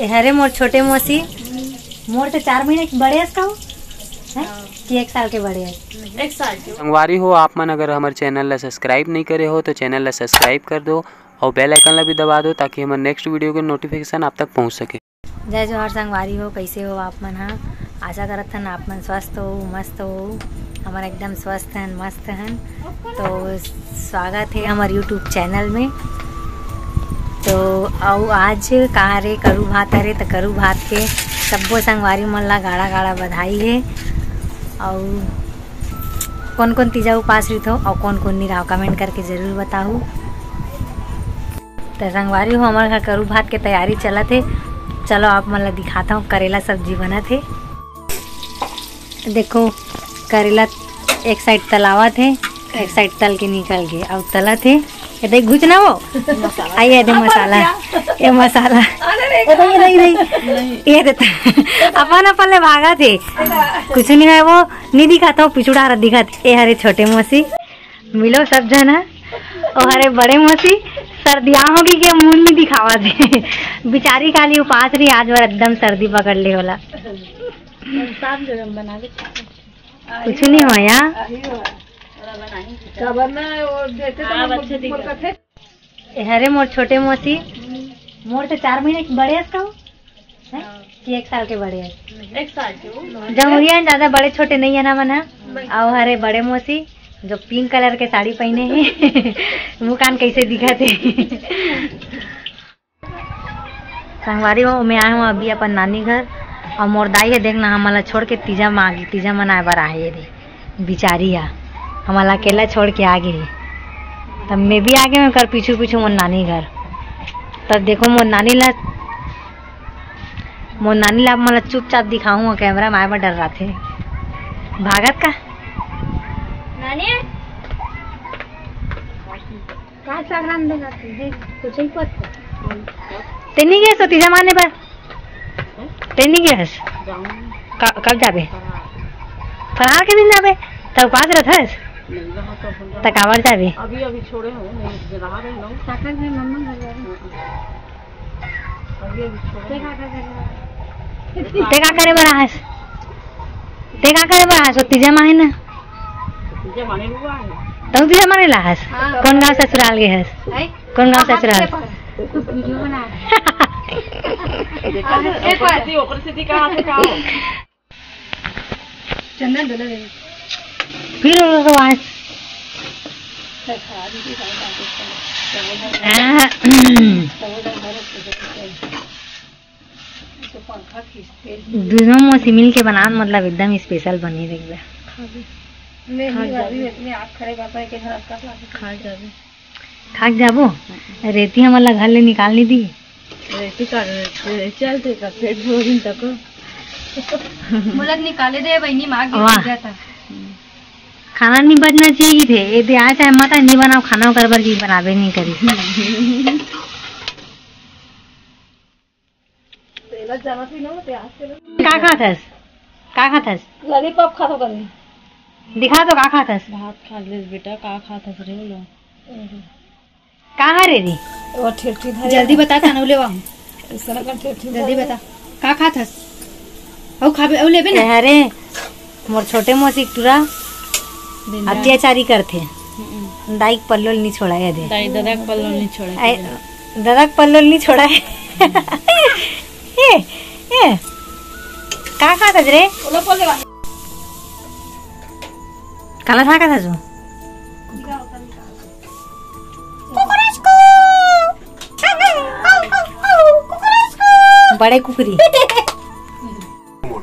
हरे मोर छोटे मौसी मोर तो 4 महीने के बड़े का कि 1 साल के बड़े है? 1 साल के। संगवारी हो आप मन अगर हमारे चैनल ला सब्सक्राइब नहीं करे हो तो चैनल ला सब्सक्राइब कर दो और बेल आइकन ला भी दबा दो ताकि हमारे नेक्स्ट वीडियो के नोटिफिकेशन आप तक पहुंच सके। जय जोहर संगवारी हो, कैसे हो आप मन? हाँ, आशा करत हन आप मन स्वस्थ हो, मस्त हो। हमारा एकदम स्वस्थ हैं, मस्त हैं। तो स्वागत है हमारे यूट्यूब चैनल में। तो आओ आज कहाँ रे करू भात अरे तो करू भात के सबो संगवारी मन ला गाड़ा गाड़ा बधाई है। और कौन कौन तीजा उपास रही हो और कौन कौन नहीं रहा कमेंट करके ज़रूर बताओ। तो संगवारी हो हमारे घर करू भात के तैयारी चलत है। चलो आप मन ला दिखाता हूँ। करेला सब्जी बना थे, देखो करेला एक साइड तलावा थे, एक साइड तल के निकल गए और तला थे। ये घुच ना वो आइए दे मसाला, ये मसाला ये देता अपन अपन ले भागा थे, कुछ नहीं है वो नहीं दिखाता हूँ। पिछुड़ा रहा दिखाते। ये हरे छोटे मौसी मिलो सब जना और हरे बड़े मौसी सर्दियाँ होगी के मुंह नहीं दिखावा थे। बिचारी काली उपास रही आज बार एकदम सर्दी पकड़ ले होला। कुछ नहीं हुआ यहाँ हरे मोर छोटे मौसी मोर तो 4 महीने के बड़े का कि 1 साल के बड़े है? 1 साल के। जमुरिया ज्यादा बड़े छोटे नहीं है ना मना। और हरे बड़े मौसी जो पिंक कलर के साड़ी पहने हैं मुँह कान कैसे दिखा थे। संगवारी हो मैं आया हूँ अभी अपन नानी घर और मोर दाई है देखना हमारा छोड़ के तीजा मांगी तीजा मनाए बार आए रे बिचारिया हमारा अकेला छोड़ के आ गई। तब मैं भी आगे मैं कर पीछू पीछू मोर नानी घर। तब देखो मोर नानी ला मला चुपचाप दिखाऊँ कैमरा में आए बार डर रहा थे भागत का नानी तेनी गए तो तीजा मारने पर तेनी गए कब जाबे फरार के दिन जाबे तब पास रहस तकावर जाबे अभी छोड़े हो नहीं रहा रहे लोग साकर में मम्मा अभी ते का करे बराहस ते का करे बराहस तीजा माहे ना तीजा माने हुआ है तुम तीजा माने लाहस। कौन गांव ससुराल गए हस? कौन गांव ससुराल? वीडियो बना एक बार दी ऊपर से दिखा से का चंदन डले दे फिर तो आज दोनों मौसी मिल के बना मतलब एकदम स्पेशल बनी रही खाक जाबो। रेती हमारा घर ले निकालनी थी रेती का चलते का पेट भोजन तक मुलक निकाले दे बहनी माँ जाता खाना नहीं बचना चाहिए थे। ये दे आज माता नहीं बनाओ खाना कर बर की बनावे नहीं करी। का खाथस लॉलीपॉप खा तो करी दिखा तो का खाथस? भात खा ले बेटा का खाथस रे लो कहाँ रे दी और ठेठी जल्दी बता था नौले वहाँ इसका का ठेठी जल्दी बता का खाथस औ खाबे औ लेबे ना। अरे मोर छोटे मौसी टूरा अत्याचारी करते दाई पल्लोल नहीं छोड़ा है दे दाई दादा का पल्लो नहीं छोड़ा दादा का पल्लोल नहीं छोड़ा है। ए का खाथस रे काला था का था बड़े कुकरी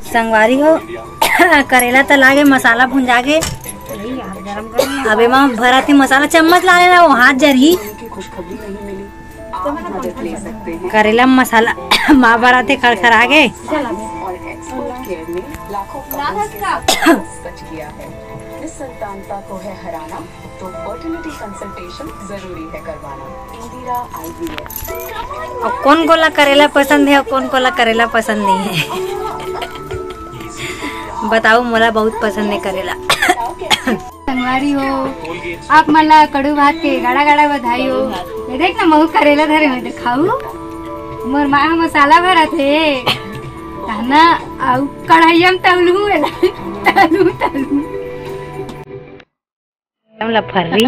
संगवारी हो करेला तो लागे मसाला भुंजा के अबे माँ भरा थी मसाला चम्मच ला लेना वो हाथ जरी करेला मसाला माँ भरा थे खड़खड़ा गए। संतानता को है हराना तो फर्टिलिटी कंसल्टेशन जरूरी है करवाना। इंदिरा IVF। और कौन कोला करेला पसंद है और कौन कोला करेला पसंद नहीं है बताओ। मोला बहुत पसंद है करेला। संगवारी हो आप मला कड़ू भात के गाड़ा गाड़ा बधाई हो। ये देख ना महू करेला धरे में खाऊ मोर माँ मसाला भरत है कहना आउ कढ़ाइया में तलू तलू तलू हम लफर्री